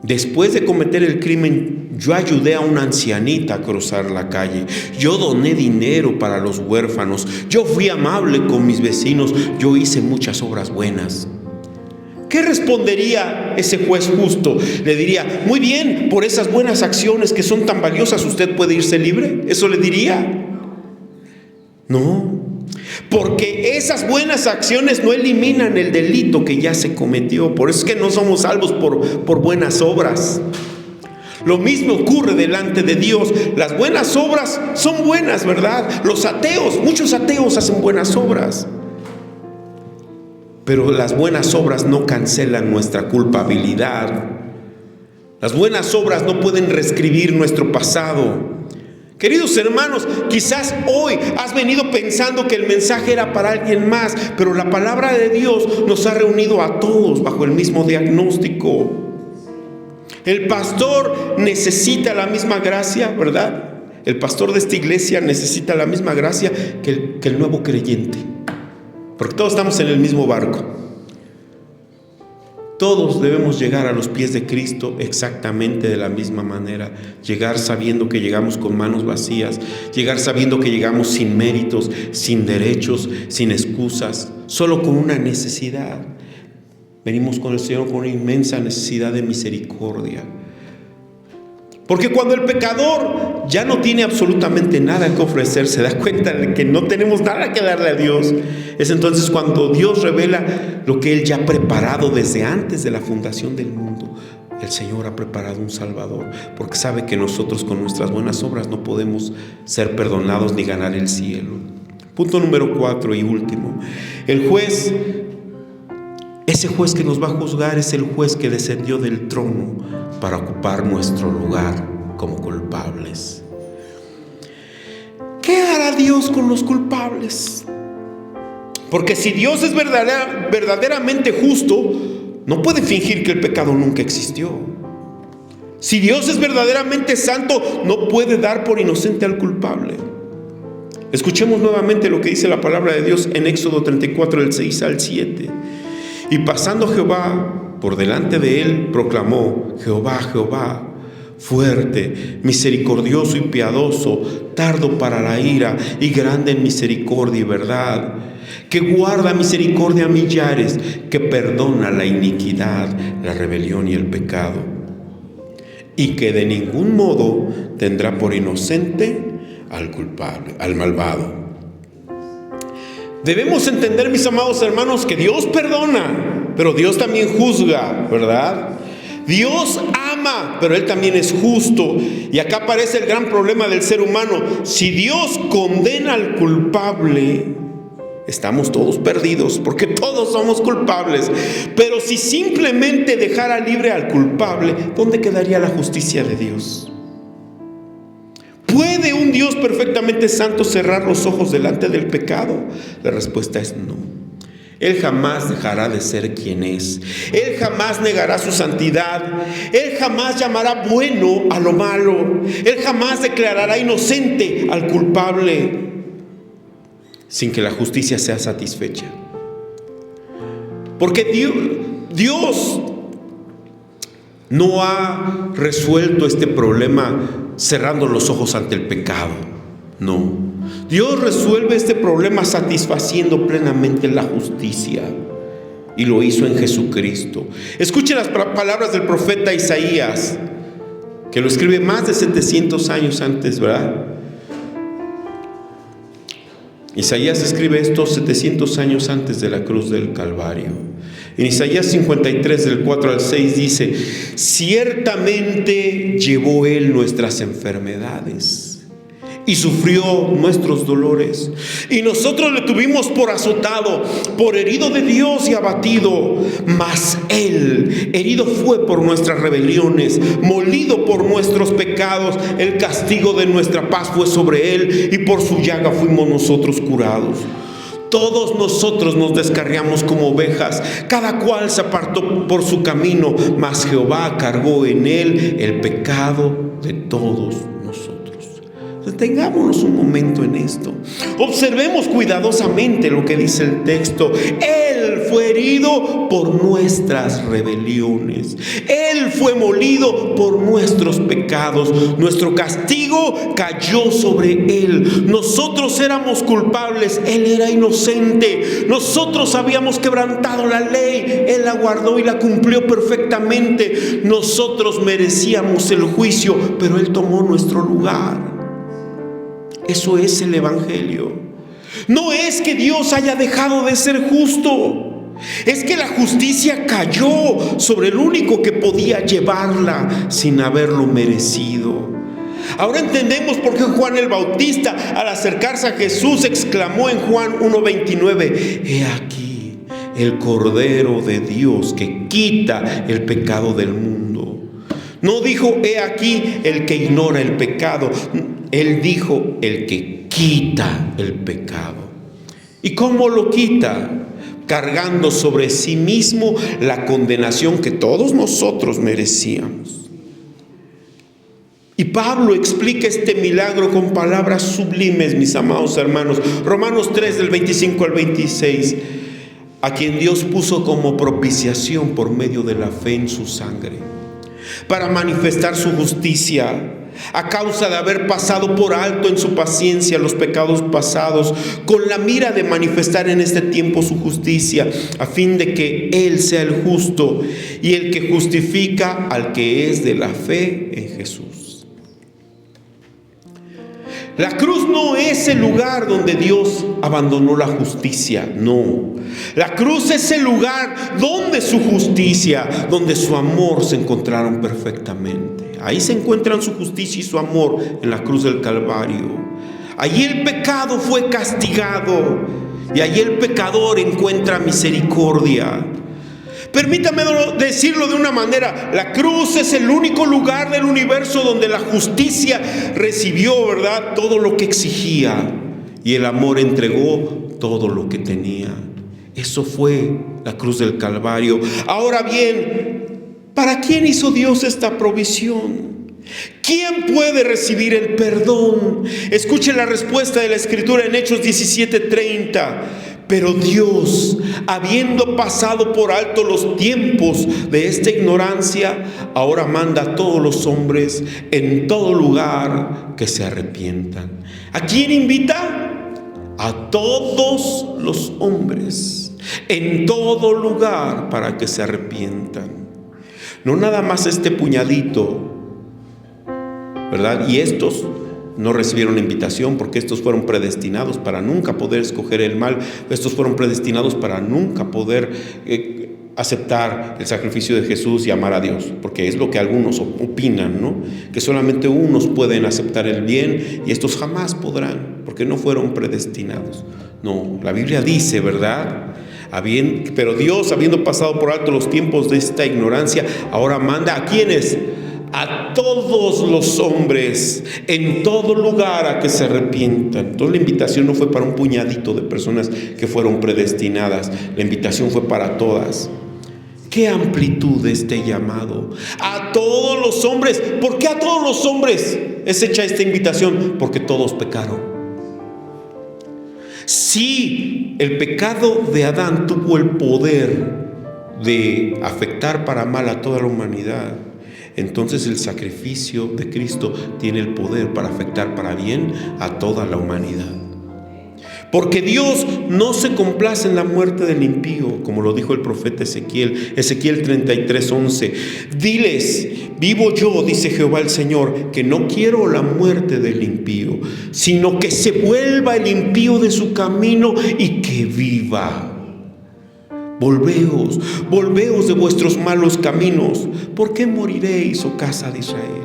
después de cometer el crimen, yo ayudé a una ancianita a cruzar la calle. Yo doné dinero para los huérfanos. Yo fui amable con mis vecinos. Yo hice muchas obras buenas. ¿Qué respondería ese juez justo? Le diría: muy bien, por esas buenas acciones que son tan valiosas, ¿usted puede irse libre? ¿Eso le diría? No, porque esas buenas acciones no eliminan el delito que ya se cometió. Por eso es que no somos salvos por buenas obras. Lo mismo ocurre delante de Dios. Las buenas obras son buenas, ¿verdad? Los ateos, muchos ateos hacen buenas obras. Pero las buenas obras no cancelan nuestra culpabilidad. Las buenas obras no pueden reescribir nuestro pasado. Queridos hermanos, quizás hoy has venido pensando que el mensaje era para alguien más, pero la palabra de Dios nos ha reunido a todos bajo el mismo diagnóstico. El pastor necesita la misma gracia, ¿verdad? El pastor de esta iglesia necesita la misma gracia que el nuevo creyente, porque todos estamos en el mismo barco. Todos debemos llegar a los pies de Cristo exactamente de la misma manera. Llegar sabiendo que llegamos con manos vacías. Llegar sabiendo que llegamos sin méritos, sin derechos, sin excusas, solo con una necesidad. Venimos con el Señor con una inmensa necesidad de misericordia. Porque cuando el pecador ya no tiene absolutamente nada que ofrecer, se da cuenta de que no tenemos nada que darle a Dios, es entonces cuando Dios revela lo que Él ya ha preparado desde antes de la fundación del mundo. El Señor ha preparado un Salvador, porque sabe que nosotros con nuestras buenas obras no podemos ser perdonados ni ganar el cielo. Punto número 4 y último. El juez, ese juez que nos va a juzgar, es el juez que descendió del trono para ocupar nuestro lugar como culpables. ¿Qué hará Dios con los culpables? Porque si Dios es verdaderamente justo, no puede fingir que el pecado nunca existió. Si Dios es verdaderamente santo, no puede dar por inocente al culpable. Escuchemos nuevamente lo que dice la palabra de Dios en Éxodo 34, del 6 al 7. Y pasando Jehová por delante de él, proclamó: Jehová, Jehová, fuerte, misericordioso y piadoso, tardo para la ira y grande en misericordia y verdad, que guarda misericordia a millares, que perdona la iniquidad, la rebelión y el pecado, y que de ningún modo tendrá por inocente al culpable, al malvado. Debemos entender, mis amados hermanos, que Dios perdona, pero Dios también juzga, ¿verdad? Dios ama, pero Él también es justo. Y acá aparece el gran problema del ser humano. Si Dios condena al culpable, estamos todos perdidos, porque todos somos culpables. Pero si simplemente dejara libre al culpable, ¿dónde quedaría la justicia de Dios? ¿Puede un Dios perfectamente santo cerrar los ojos delante del pecado? La respuesta es no. Él jamás dejará de ser quien es. Él jamás negará su santidad. Él jamás llamará bueno a lo malo. Él jamás declarará inocente al culpable sin que la justicia sea satisfecha. Porque Dios no ha resuelto este problema cerrando los ojos ante el pecado. No. Dios resuelve este problema satisfaciendo plenamente la justicia. Y lo hizo en Jesucristo. Escuchen las palabras del profeta Isaías, que lo escribe más de 700 años antes, ¿verdad? Isaías escribe esto 700 años antes de la cruz del Calvario. En Isaías 53, del 4 al 6 dice: ciertamente llevó Él nuestras enfermedades y sufrió nuestros dolores, y nosotros le tuvimos por azotado, por herido de Dios y abatido. Mas Él herido fue por nuestras rebeliones, molido por nuestros pecados. El castigo de nuestra paz fue sobre Él, y por su llaga fuimos nosotros curados. Todos nosotros nos descarriamos como ovejas, cada cual se apartó por su camino, mas Jehová cargó en Él el pecado de todos nosotros. Detengámonos un momento en esto. Observemos cuidadosamente lo que dice el texto. Él fue herido por nuestras rebeliones. Él fue molido por nuestros pecados. Nuestro castigo cayó sobre Él. Nosotros éramos culpables, Él era inocente. Nosotros habíamos quebrantado la ley, Él la guardó y la cumplió perfectamente. Nosotros merecíamos el juicio, pero Él tomó nuestro lugar. Eso es el Evangelio. No es que Dios haya dejado de ser justo, es que la justicia cayó sobre el único que podía llevarla sin haberlo merecido. Ahora entendemos por qué Juan el Bautista, al acercarse a Jesús, exclamó en Juan 1:29: he aquí el Cordero de Dios que quita el pecado del mundo. No dijo: he aquí el que ignora el pecado. Él dijo: el que quita el pecado. ¿Y cómo lo quita? Cargando sobre sí mismo la condenación que todos nosotros merecíamos. Y Pablo explica este milagro con palabras sublimes, mis amados hermanos. Romanos 3, del 25 al 26. A quien Dios puso como propiciación por medio de la fe en su sangre, para manifestar su justicia, a causa de haber pasado por alto en su paciencia los pecados pasados, con la mira de manifestar en este tiempo su justicia, a fin de que Él sea el justo y el que justifica al que es de la fe en Jesús. La cruz no es el lugar donde Dios abandonó la justicia, no. La cruz es el lugar donde su justicia, donde su amor se encontraron perfectamente. Ahí se encuentran su justicia y su amor, en la cruz del Calvario. Allí el pecado fue castigado y allí el pecador encuentra misericordia. Permítame decirlo de una manera: la cruz es el único lugar del universo donde la justicia recibió, ¿verdad?, todo lo que exigía, y el amor entregó todo lo que tenía. Eso fue la cruz del Calvario. Ahora bien, ¿para quién hizo Dios esta provisión? ¿Quién puede recibir el perdón? Escuche la respuesta de la Escritura en Hechos 17:30. Pero Dios, habiendo pasado por alto los tiempos de esta ignorancia, ahora manda a todos los hombres en todo lugar que se arrepientan. ¿A quién invita? A todos los hombres, en todo lugar, para que se arrepientan. No nada más este puñadito, ¿verdad? Y estos no recibieron invitación, porque estos fueron predestinados para nunca poder escoger el mal. Estos fueron predestinados para nunca poder aceptar el sacrificio de Jesús y amar a Dios, porque es lo que algunos opinan, ¿no? Que solamente unos pueden aceptar el bien y estos jamás podrán, porque no fueron predestinados. No, la Biblia dice, ¿verdad? Pero Dios, habiendo pasado por alto los tiempos de esta ignorancia, ahora manda ¿a quiénes? A todos los hombres, en todo lugar, a que se arrepientan. Entonces la invitación no fue para un puñadito de personas que fueron predestinadas, la invitación fue para todas. ¿Qué amplitud de este llamado? A todos los hombres. ¿Por qué a todos los hombres es hecha esta invitación? Porque todos pecaron. Sí, el pecado de Adán tuvo el poder de afectar para mal a toda la humanidad, entonces el sacrificio de Cristo tiene el poder para afectar para bien a toda la humanidad. Porque Dios no se complace en la muerte del impío, como lo dijo el profeta Ezequiel 33:11. Diles, vivo yo, dice Jehová el Señor, que no quiero la muerte del impío, sino que se vuelva el impío de su camino y que viva. Volveos de vuestros malos caminos. ¿Por qué moriréis, oh casa de Israel?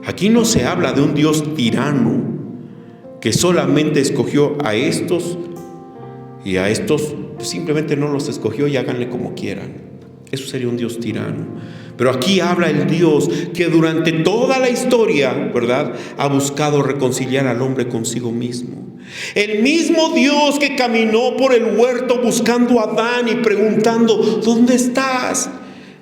Aquí no se habla de un Dios tirano que solamente escogió a estos y a estos simplemente no los escogió y háganle como quieran. Eso sería un Dios tirano. Pero aquí habla el Dios que durante toda la historia, ¿verdad?, ha buscado reconciliar al hombre consigo mismo. El mismo Dios que caminó por el huerto buscando a Adán y preguntando, ¿dónde estás?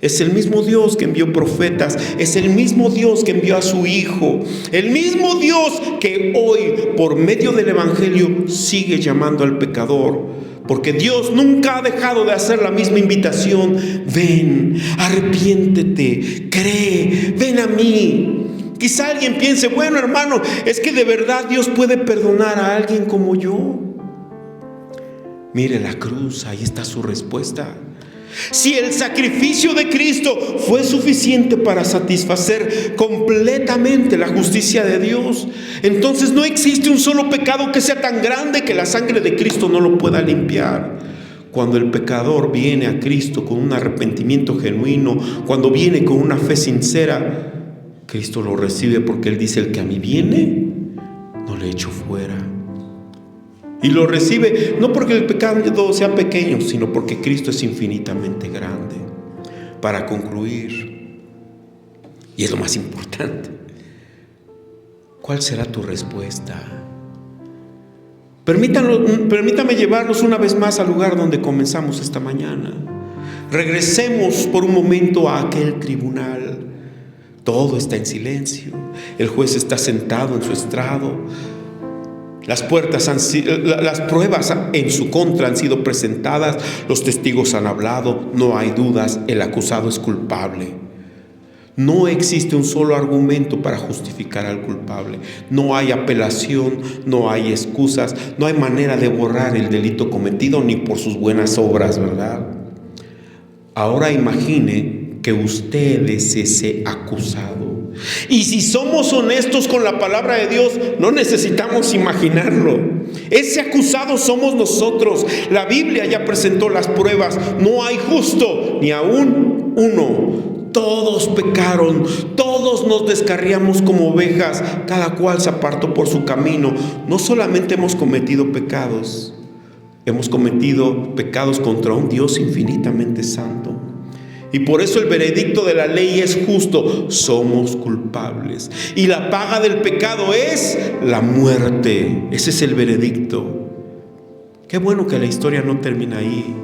Es el mismo Dios que envió profetas, es el mismo Dios que envió a su Hijo, el mismo Dios que hoy por medio del Evangelio sigue llamando al pecador, porque Dios nunca ha dejado de hacer la misma invitación: ven, arrepiéntete, cree, ven a mí. Quizá alguien piense, bueno, hermano, es que de verdad Dios puede perdonar a alguien como yo. Mire la cruz, ahí está su respuesta. Si el sacrificio de Cristo fue suficiente para satisfacer completamente la justicia de Dios, entonces no existe un solo pecado que sea tan grande que la sangre de Cristo no lo pueda limpiar. Cuando el pecador viene a Cristo con un arrepentimiento genuino, cuando viene con una fe sincera, Cristo lo recibe, porque Él dice: el que a mí viene, no le echo fuera. Y lo recibe no porque el pecado sea pequeño, sino porque Cristo es infinitamente grande. Para concluir, y es lo más importante, ¿cuál será tu respuesta? Permítame llevarlos una vez más al lugar donde comenzamos esta mañana. Regresemos por un momento a aquel tribunal. Todo está en silencio. El juez está sentado en su estrado. Las pruebas en su contra han sido presentadas, los testigos han hablado, no hay dudas, el acusado es culpable. No existe un solo argumento para justificar al culpable. No hay apelación, no hay excusas, no hay manera de borrar el delito cometido ni por sus buenas obras, ¿verdad? Ahora imagine que usted es ese acusado. Y si somos honestos con la palabra de Dios, no necesitamos imaginarlo. Ese acusado somos nosotros. La Biblia ya presentó las pruebas. No hay justo, ni aún uno. Todos pecaron, todos nos descarriamos como ovejas, cada cual se apartó por su camino. No solamente hemos cometido pecados, hemos cometido pecados contra un Dios infinitamente santo. Y por eso el veredicto de la ley es justo: somos culpables. Y la paga del pecado es la muerte. Ese es el veredicto. Qué bueno que la historia no termina ahí.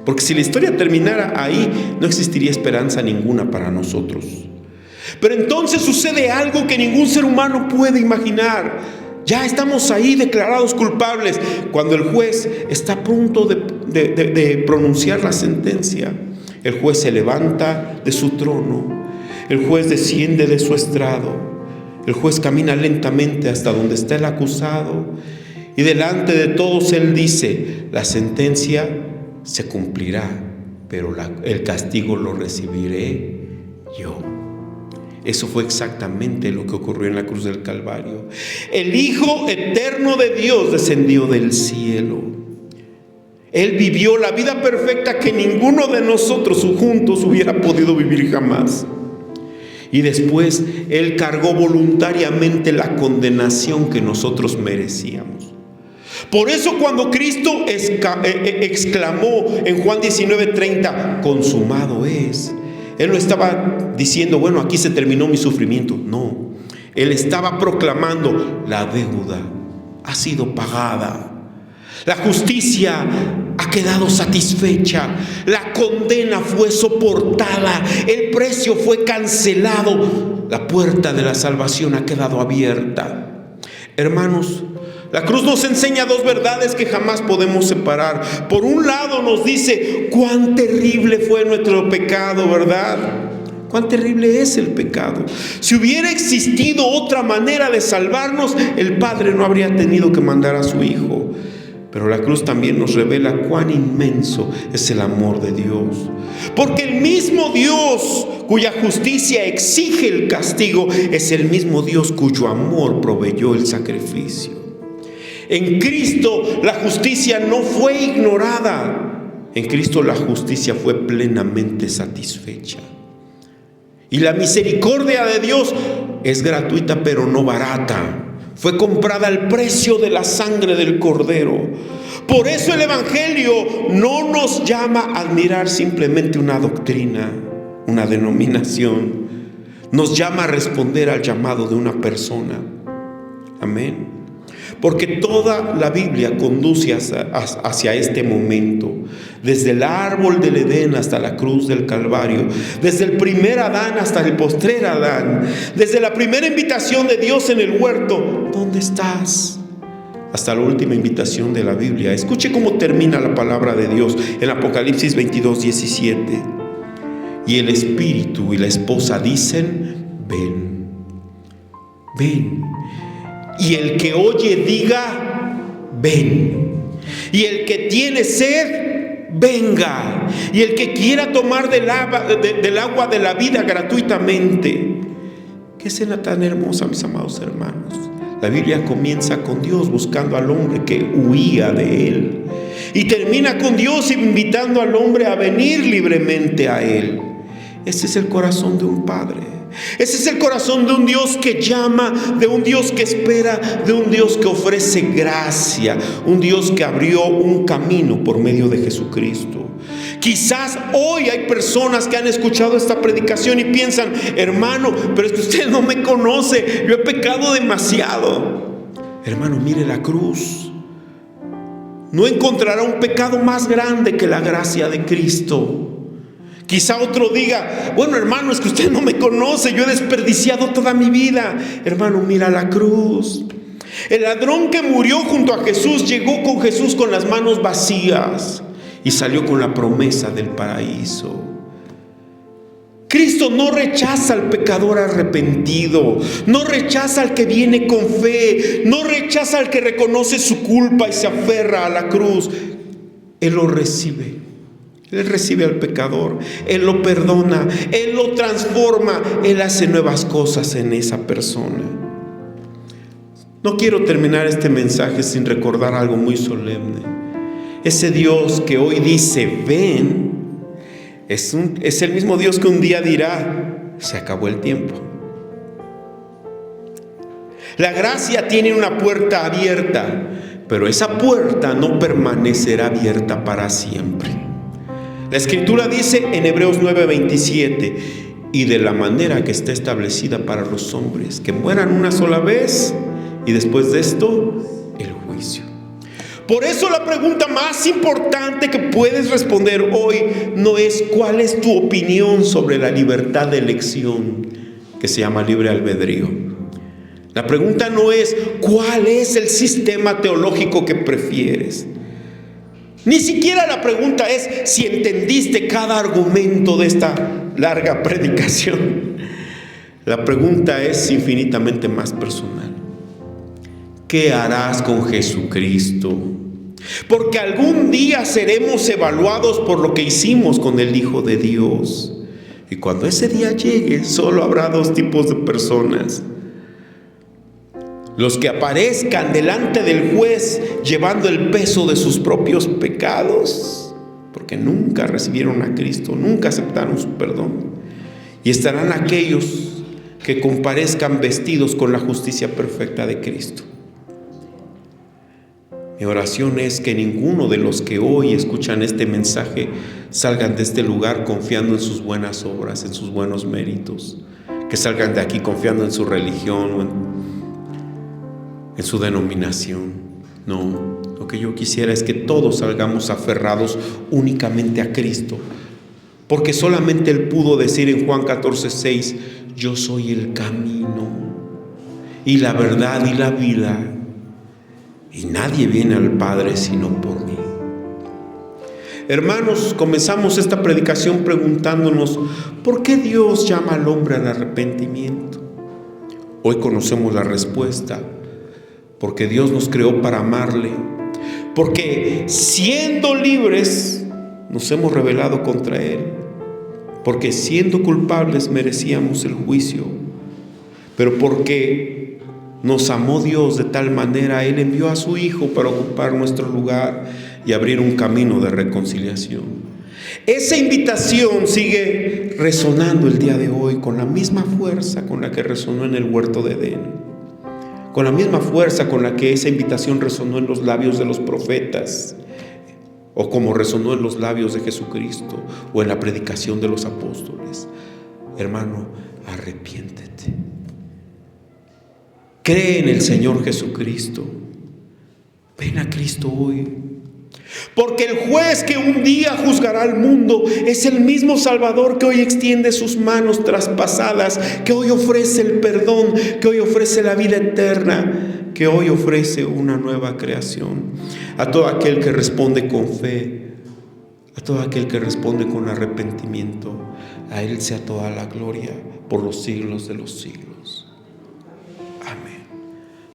Porque si la historia terminara ahí, no existiría esperanza ninguna para nosotros. Pero entonces sucede algo que ningún ser humano puede imaginar. Ya estamos ahí declarados culpables, cuando el juez está a punto de pronunciar la sentencia. El juez se levanta de su trono, el juez desciende de su estrado, el juez camina lentamente hasta donde está el acusado y delante de todos él dice: la sentencia se cumplirá, pero el castigo lo recibiré yo. Eso fue exactamente lo que ocurrió en la cruz del Calvario. El Hijo eterno de Dios descendió del cielo. Él vivió la vida perfecta que ninguno de nosotros juntos hubiera podido vivir jamás. Y después Él cargó voluntariamente la condenación que nosotros merecíamos. Por eso cuando Cristo exclamó en Juan 19:30, consumado es, Él no estaba diciendo, bueno, aquí se terminó mi sufrimiento. No, Él estaba proclamando: la deuda ha sido pagada. La justicia ha quedado satisfecha, la condena fue soportada, el precio fue cancelado, la puerta de la salvación ha quedado abierta. Hermanos, la cruz nos enseña dos verdades que jamás podemos separar. Por un lado nos dice cuán terrible fue nuestro pecado, ¿verdad? Cuán terrible es el pecado. Si hubiera existido otra manera de salvarnos, el Padre no habría tenido que mandar a su Hijo. Pero la cruz también nos revela cuán inmenso es el amor de Dios. Porque el mismo Dios cuya justicia exige el castigo es el mismo Dios cuyo amor proveyó el sacrificio. En Cristo la justicia no fue ignorada. En Cristo la justicia fue plenamente satisfecha. Y la misericordia de Dios es gratuita pero no barata. Fue comprada al precio de la sangre del Cordero. Por eso el Evangelio no nos llama a admirar simplemente una doctrina, una denominación. Nos llama a responder al llamado de una persona. Amén. Porque toda la Biblia conduce hacia este momento. Desde el árbol del Edén hasta la cruz del Calvario. Desde el primer Adán hasta el postrer Adán. Desde la primera invitación de Dios en el huerto. ¿Dónde estás? Hasta la última invitación de la Biblia. Escuche cómo termina la palabra de Dios en Apocalipsis 22:17. Y el Espíritu y la esposa dicen: ven, ven. Y el que oye diga: ven. Y el que tiene sed, venga. Y el que quiera tomar del agua de la vida gratuitamente. Qué escena tan hermosa, mis amados hermanos. La Biblia comienza con Dios buscando al hombre que huía de él. Y termina con Dios invitando al hombre a venir libremente a él. Ese es el corazón de un padre. Ese es el corazón de un Dios que llama, de un Dios que espera, de un Dios que ofrece gracia, un Dios que abrió un camino por medio de Jesucristo. Quizás hoy hay personas que han escuchado esta predicación y piensan: hermano, pero es que usted no me conoce, yo he pecado demasiado. Hermano, mire la cruz. No encontrará un pecado más grande que la gracia de Cristo. Quizá otro diga: bueno, hermano, es que usted no me conoce, yo he desperdiciado toda mi vida. Hermano, mira la cruz. El ladrón que murió junto a Jesús llegó con Jesús con las manos vacías y salió con la promesa del paraíso. Cristo no rechaza al pecador arrepentido, no rechaza al que viene con fe, no rechaza al que reconoce su culpa y se aferra a la cruz. Él lo recibe. Él recibe al pecador, Él lo perdona, Él lo transforma, Él hace nuevas cosas en esa persona. No quiero terminar este mensaje sin recordar algo muy solemne. Ese Dios que hoy dice: ven, es el mismo Dios que un día dirá: se acabó el tiempo. La gracia tiene una puerta abierta, pero esa puerta no permanecerá abierta para siempre. La Escritura dice en Hebreos 9:27: y de la manera que está establecida para los hombres, que mueran una sola vez y después de esto el juicio. Por eso la pregunta más importante que puedes responder hoy no es cuál es tu opinión sobre la libertad de elección, que se llama libre albedrío. La pregunta no es cuál es el sistema teológico que prefieres. Ni siquiera la pregunta es si entendiste cada argumento de esta larga predicación. La pregunta es infinitamente más personal. ¿Qué harás con Jesucristo? Porque algún día seremos evaluados por lo que hicimos con el Hijo de Dios. Y cuando ese día llegue, solo habrá dos tipos de personas: los que aparezcan delante del juez llevando el peso de sus propios pecados, porque nunca recibieron a Cristo, nunca aceptaron su perdón. Y estarán aquellos que comparezcan vestidos con la justicia perfecta de Cristo. Mi oración es que ninguno de los que hoy escuchan este mensaje salgan de este lugar confiando en sus buenas obras, en sus buenos méritos, que salgan de aquí confiando en su religión o en su denominación. No, lo que yo quisiera es que todos salgamos aferrados únicamente a Cristo, porque solamente Él pudo decir en Juan 14:6: yo soy el camino y la verdad y la vida, y nadie viene al Padre sino por mí. Hermanos, comenzamos esta predicación preguntándonos, ¿por qué Dios llama al hombre al arrepentimiento? Hoy conocemos la respuesta, porque Dios nos creó para amarle, porque siendo libres nos hemos rebelado contra Él, porque siendo culpables merecíamos el juicio, pero porque nos amó Dios de tal manera, Él envió a su Hijo para ocupar nuestro lugar y abrir un camino de reconciliación. Esa invitación sigue resonando el día de hoy con la misma fuerza con la que resonó en el huerto de Edén, con la misma fuerza con la que esa invitación resonó en los labios de los profetas, o como resonó en los labios de Jesucristo, o en la predicación de los apóstoles. Hermano, arrepiéntete. Cree en el Señor Jesucristo. Ven a Cristo hoy. Porque el juez que un día juzgará al mundo es el mismo Salvador que hoy extiende sus manos traspasadas, que hoy ofrece el perdón, que hoy ofrece la vida eterna, que hoy ofrece una nueva creación. A todo aquel que responde con fe, a todo aquel que responde con arrepentimiento, a Él sea toda la gloria por los siglos de los siglos.